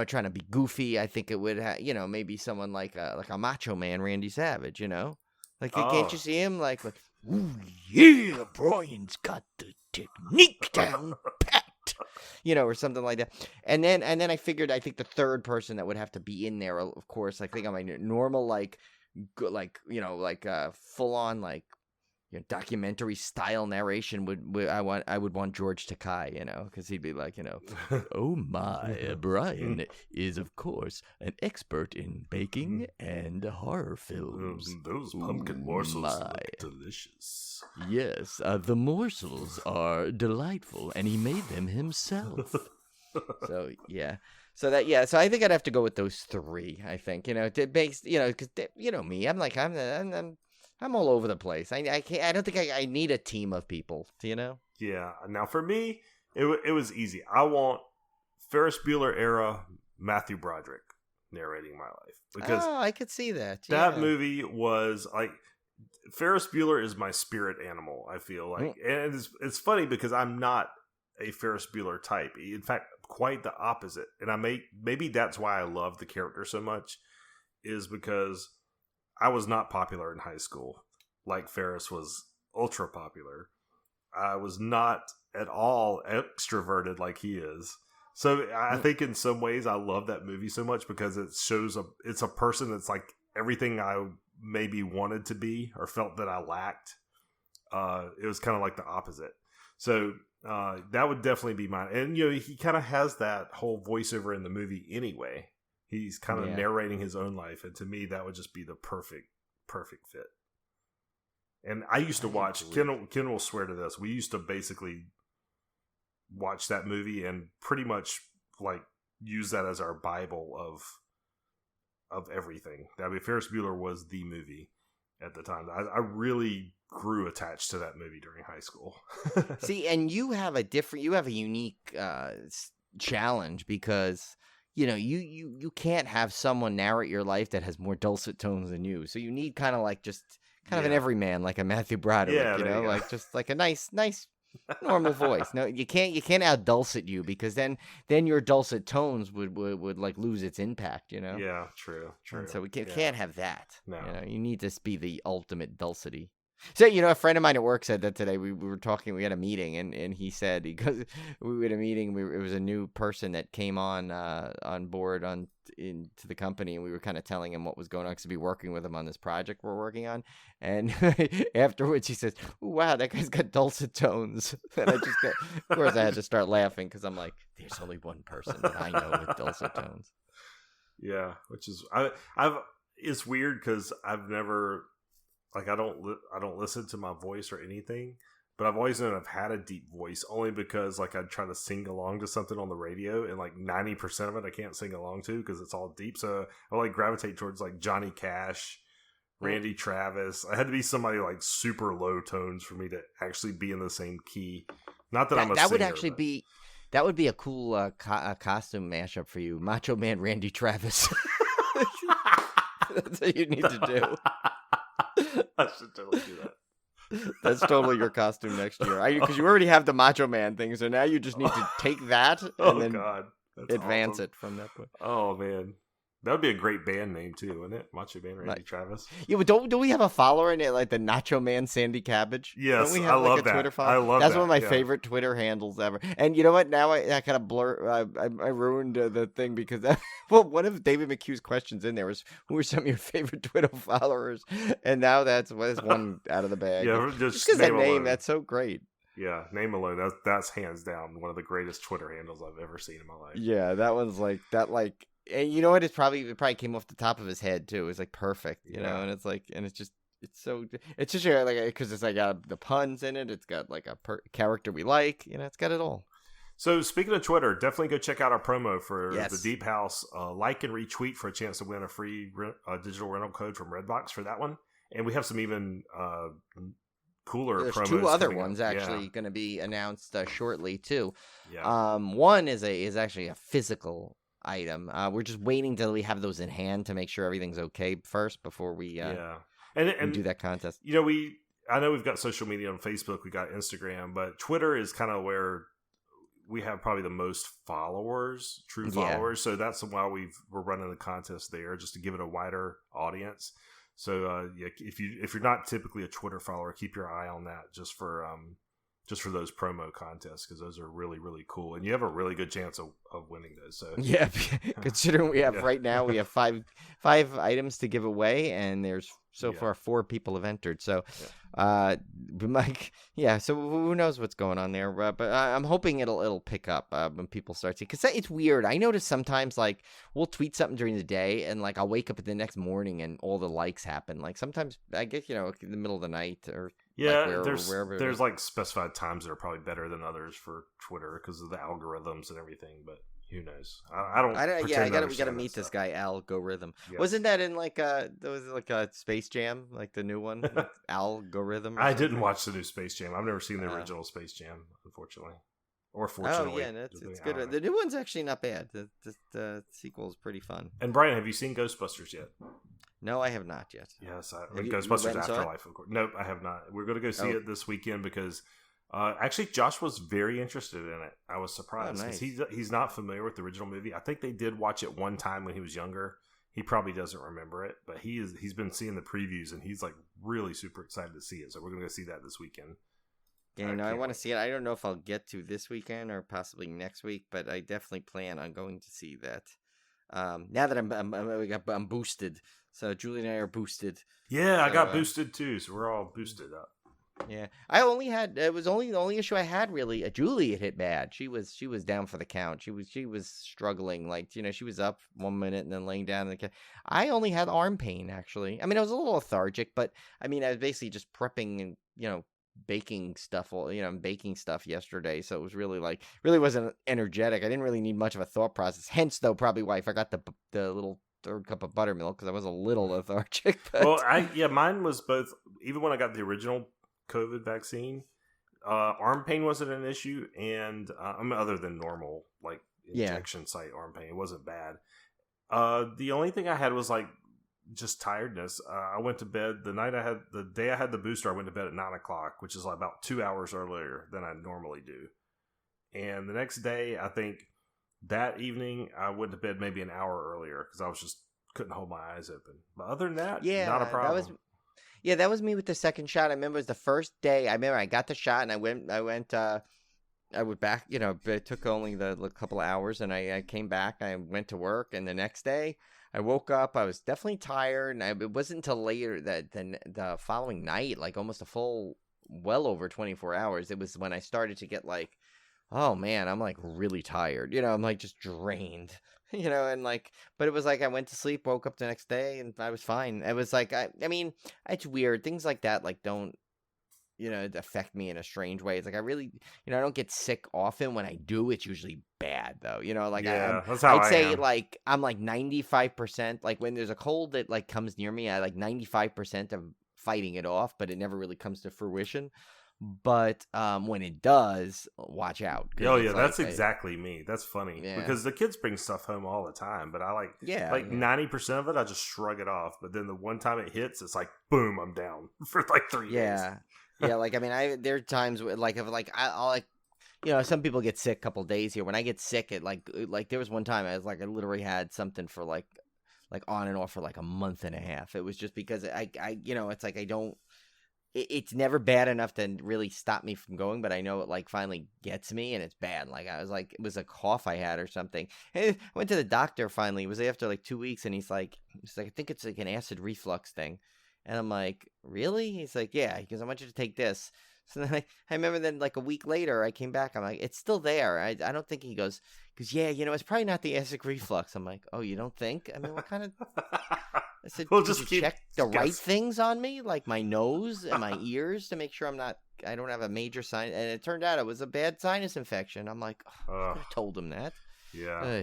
trying to be goofy, I think it would maybe someone like a Macho Man, Randy Savage. Like can't you see him like ooh yeah, Brian's got the technique down pat, or something like that. And then I figured I think the third person that would have to be in there, of course, I think on my normal full on documentary style narration I would want George Takei, because he'd be like, oh my, Brian is of course an expert in baking and horror films. Those pumpkin morsels look delicious. Yes, the morsels are delightful, and he made them himself. So yeah. So I think I'd have to go with those three. I think because me, I'm all over the place. I can't. I don't think I need a team of people. Yeah. Now for me, it was easy. I want Ferris Bueller era Matthew Broderick narrating my life because I could see that. That movie was like Ferris Bueller is my spirit animal. I feel like, and it's funny because I'm not a Ferris Bueller type. In fact, quite the opposite. And maybe that's why I love the character so much, is because I was not popular in high school like Ferris was ultra popular. I was not at all extroverted like he is. So I think in some ways I love that movie so much because it shows it's a person that's like everything I maybe wanted to be or felt that I lacked. It was kind of like the opposite. So that would definitely be mine. And he kind of has that whole voiceover in the movie anyway. He's kind of narrating his own life, and to me, that would just be the perfect fit. And I used to watch. Ken will swear to this. We used to basically watch that movie and pretty much like use that as our Bible of everything. I mean, Ferris Bueller was the movie at the time. I really grew attached to that movie during high school. See, and you have a unique challenge because. You can't have someone narrate your life that has more dulcet tones than you. So you need kind of like an everyman, like a Matthew Broderick, like just like a nice normal voice. No, you can't out dulcet you because then your dulcet tones would like lose its impact, Yeah, true. And so we can't have that. No. You need to be the ultimate dulcety. So, a friend of mine at work said that today. We were talking, we had a meeting, and he said, because we had a meeting, it was a new person that came on board into the company, and we were kind of telling him what was going on because we'd be working with him on this project we're working on. And afterwards, he says, wow, that guy's got dulcet tones. And of course, I had to start laughing because I'm like, there's only one person that I know with dulcet tones. Yeah, which is, it's weird because I've never... Like I don't listen to my voice or anything, but I've always known I've had a deep voice only because like I'd try to sing along to something on the radio and like 90% of it I can't sing along to because it's all deep. So I like gravitate towards like Johnny Cash, Randy Travis. I had to be somebody like super low tones for me to actually be in the same key. Not that I'm a singer. That would actually be That would be a cool costume mashup for you. Macho Man Randy Travis. That's what you need to do. I should totally do that. That's totally your costume next year. Because you already have the Macho Man thing, so now you just need to take that and then advance awesome. it from that point. Oh, man. That would be a great band name, too, wouldn't it? Macho Man Randy Travis. Yeah, but don't we have a follower in it, like the Nacho Man Sandy Cabbage? Yes, don't we have, I love that. Twitter follower? I love That's that. one of my favorite Twitter handles ever. And you know what? Now I kind of blur. I ruined the thing because one of David McHugh's questions in there was, "Who are some of your favorite Twitter followers?" And now that's one out of the bag. Yeah, just because that name, that's so great. Yeah, name alone. That's hands down one of the greatest Twitter handles I've ever seen in my life. Yeah, that one's like that. Like, and you know what? It probably came off the top of his head too. It was like perfect, you know. And it's like, and it's just like because it's like got the puns in it. It's got like a character we like. You know, it's got it all. So speaking of Twitter, definitely go check out our promo for Yes. the Deep House. Like and retweet for a chance to win a free digital rental code from Redbox for that one. And we have some even cooler There's promos. two other ones actually going to be announced shortly too. Yeah. One is actually a physical item. We're just waiting till we have those in hand to make sure everything's okay first before we and do that contest. You know, I know we've got social media on Facebook, we got Instagram, but Twitter is kind of where we have probably the most followers, true followers. So that's why we're running the contest there, just to give it a wider audience. So if you're not typically a Twitter follower, keep your eye on that just for those promo contests, because those are really, really cool, and you have a really good chance of winning those. So yeah, considering we have right now we have five items to give away, and there's so far 4 people have entered. So, Mike, so who knows what's going on there? But I'm hoping it'll pick up when people start seeing, because it's weird. I notice sometimes like we'll tweet something during the day, and like I'll wake up the next morning and all the likes happen. Like sometimes I guess in the middle of the night or. Yeah, there's like specified times that are probably better than others for Twitter because of the algorithms and everything. But who knows? I don't. We gotta meet this guy Algorithm. Yes. Wasn't that in a Space Jam, like the new one, like Algorithm? I didn't watch the new Space Jam. I've never seen the original Space Jam, unfortunately, or fortunately. Oh yeah, it's good. The new one's actually not bad. The sequel is pretty fun. And Brian, have you seen Ghostbusters yet? No, I have not yet. Yes, Ghostbusters Afterlife, of course. Nope, I have not. We're going to go see it this weekend because actually Josh was very interested in it. I was surprised because he's not familiar with the original movie. I think they did watch it one time when he was younger. He probably doesn't remember it, but he's been seeing the previews and he's like really super excited to see it. So we're going to go see that this weekend. Yeah, I want to see it. I don't know if I'll get to this weekend or possibly next week, but I definitely plan on going to see that. Now that I'm boosted. So Julie and I are boosted. Yeah, I got boosted too, so we're all boosted up. Yeah, the only issue I had really. Julie had hit bad. She was down for the count. She was struggling. Like she was up 1 minute and then laying down. I only had arm pain actually. I mean, I was a little lethargic, but I mean, I was basically just prepping and baking stuff yesterday, so it was really wasn't energetic. I didn't really need much of a thought process, hence though probably why I forgot the little third cup of buttermilk, because I was a little lethargic. But... Well, mine was both. Even when I got the original COVID vaccine, arm pain wasn't an issue, and other than normal like injection site arm pain, it wasn't bad. The only thing I had was like just tiredness. I went to bed the day I had the booster. I went to bed at 9:00, which is like about 2 hours earlier than I normally do. And the next day, I think that evening, I went to bed maybe an hour earlier because I was just couldn't hold my eyes open. But other than that, not a problem. That was me with the second shot. I remember it was the first day. I remember I got the shot and I went back. It took only a couple of hours, and I came back. I went to work, and the next day I woke up. I was definitely tired, and it wasn't until later that the following night, like almost a full, well over 24 hours, it was when I started to get like, oh man, I'm like really tired. I'm like just drained. And like, but it was like I went to sleep, woke up the next day, and I was fine. It was like I mean, it's weird. Things like that like don't affect me in a strange way. It's like I really, I don't get sick often. When I do, it's usually bad though. That's how I'd say am. like I'm like 95%. Like when there's a cold that like comes near me, I like 95% of fighting it off, but it never really comes to fruition. But when it does, watch out. Oh yeah, that's exactly me. That's funny because the kids bring stuff home all the time, but I 90% of it. I just shrug it off. But then the one time it hits, it's like boom, I'm down for like 3 days. Yeah. Like I mean, there are times where I'll some people get sick a couple of days here. When I get sick, it like there was one time I literally had something for like on and off for like a month and a half. It was just because I it's like I don't. It's never bad enough to really stop me from going, but I know it like finally gets me and it's bad. Like I was like, it was a cough I had or something. And I went to the doctor finally. It was after like 2 weeks, and he's like, I think it's like an acid reflux thing. And I'm like, really? He's like, yeah. He goes, I want you to take this. So then I remember then like a week later, I came back. I'm like, it's still there. I don't think. He goes, it's probably not the acid reflux. I'm like, oh, you don't think? I mean, what kind of? I said, well, just check the right things on me, like my nose and my ears, to make sure I don't have a major sign. And it turned out it was a bad sinus infection. I'm like, I could have told him that. Yeah.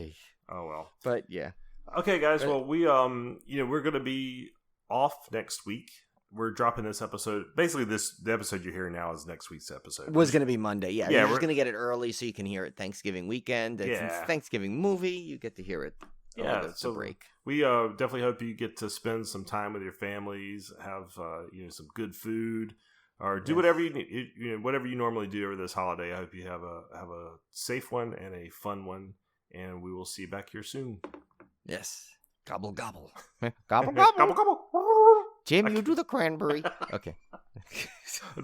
Oh well. But yeah. Okay, guys. Well, we we're gonna be off next week. We're dropping this episode. Basically, the episode you're hearing now is next week's episode. It was going to be Monday. Yeah, we're just going to get it early so you can hear it Thanksgiving weekend. It's Thanksgiving movie. You get to hear it. So break. We definitely hope you get to spend some time with your families, have some good food, or do whatever you need. Whatever you normally do over this holiday. I hope you have a safe one and a fun one, and we will see you back here soon. Yes. Gobble gobble. Gobble gobble. Gobble gobble. Jim, you do the cranberry. Okay.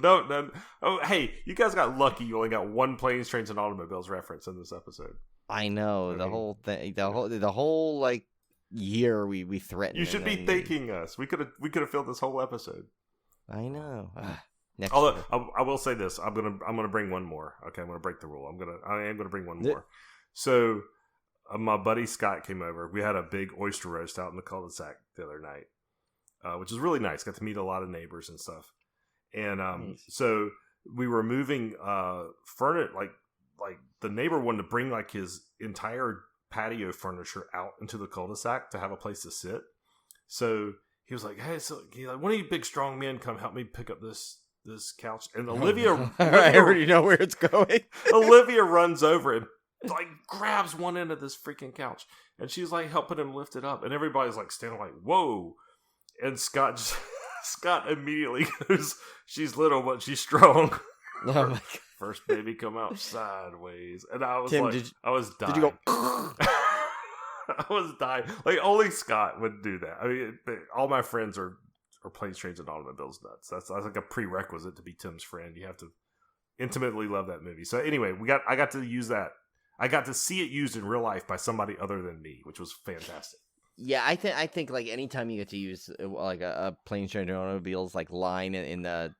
No. Oh, hey, you guys got lucky. You only got one Planes, Trains, and Automobiles reference in this episode. I know. The whole thing, the whole like year we threatened. You should be thanking us. We could have filled this whole episode. I know. Although I will say this, I'm gonna bring one more. Okay, I'm gonna break the rule. I am gonna bring one more. So my buddy Scott came over. We had a big oyster roast out in the cul-de-sac the other night. Which is really nice. Got to meet a lot of neighbors and stuff. And so we were moving furniture, like the neighbor wanted to bring like his entire patio furniture out into the cul-de-sac to have a place to sit. So he was like, "Hey, one of you big strong men come help me pick up this couch." And Olivia, I already know where it's going. Olivia runs over and like grabs one end of this freaking couch, and she's like helping him lift it up, and everybody's like standing like, "Whoa." And Scott immediately goes, "She's little, but she's strong." Oh my God. First baby come out sideways. And I was Tim, I was dying. Did you go? I was dying. Like, only Scott would do that. I mean, all my friends are Planes, Trains, and Automobiles nuts. That's like a prerequisite to be Tim's friend. You have to intimately love that movie. So anyway, I got to use that. I got to see it used in real life by somebody other than me, which was fantastic. Yeah, I think like anytime you get to use like a Planes, Trains, and Automobiles like line in the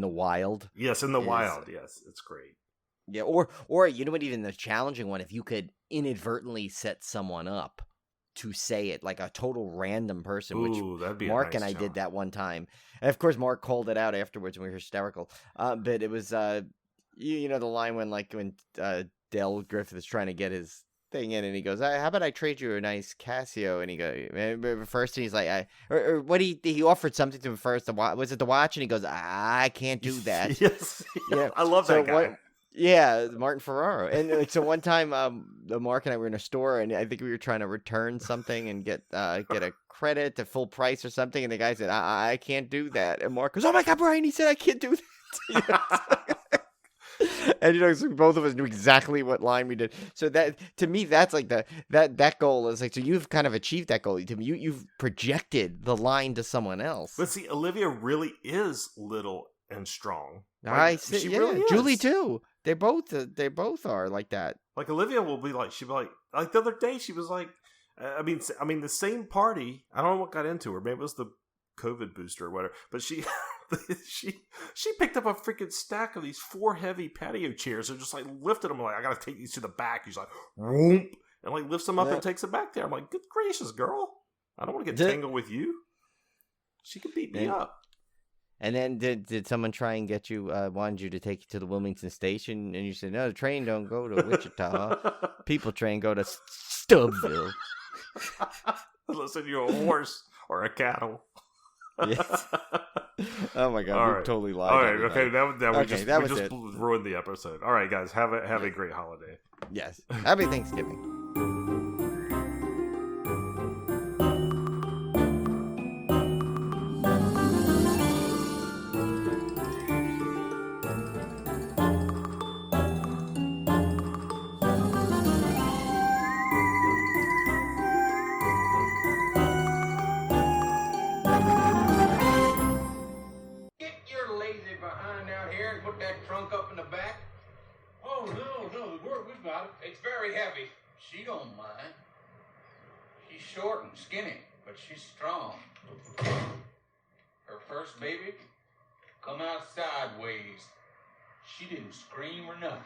wild. Yes, in the wild. Yes, it's great. Yeah, or you know what? Even the challenging one, if you could inadvertently set someone up to say it, like a total random person. Ooh, that'd be Mark a nice and I challenge. did that one time, and of course Mark called it out afterwards, and we were hysterical. But it was you know the line when Dale Griffith is trying to get his thing in, and he goes, "How about I trade you a nice Casio?" And he goes, first, and he's like, or what he offered something to him first. Was it the watch? And he goes, "I can't do that." Yes, yeah. I love that guy. Yeah, Martin Ferraro. And so one time, Mark and I were in a store, and I think we were trying to return something and get a credit at full price or something. And the guy said, I can't do that. And Mark goes, "Oh my God, Brian!" He said, "I can't do that." And so both of us knew exactly what line we did. So that, to me, that's like that goal is like, so you've kind of achieved that goal. To me, you've projected the line to someone else. But see, Olivia really is little and strong. Like, I see. She really is. Julie too. They both are like that. Like Olivia will be like, she'll be like the other day she was like, I mean the same party. I don't know what got into her. Maybe it was the COVID booster or whatever. But she picked up a freaking stack of these 4 heavy patio chairs and just like lifted them. Like, I gotta take these to the back. She's like, whoop, and like lifts them up and takes it back there. I'm like, good gracious, girl. I don't want to get tangled with you. She could beat me up. And then did someone try and get you, wanted you to take you to the Wilmington station, and you said, "No, the train don't go to Wichita. People train go to Stubbsville." Listen, you're a horse or a cattle. Yes. Oh my God, All we right. totally lied. All right, to okay, everybody. we just ruined the episode. All right, guys, have a great holiday. Yes. Happy Thanksgiving. Get your lazy behind out here and put that trunk up in the back. Oh, no, we've got it. It's very heavy. She don't mind. She's short and skinny, but she's strong. Her first baby come out sideways. She didn't scream or nothing.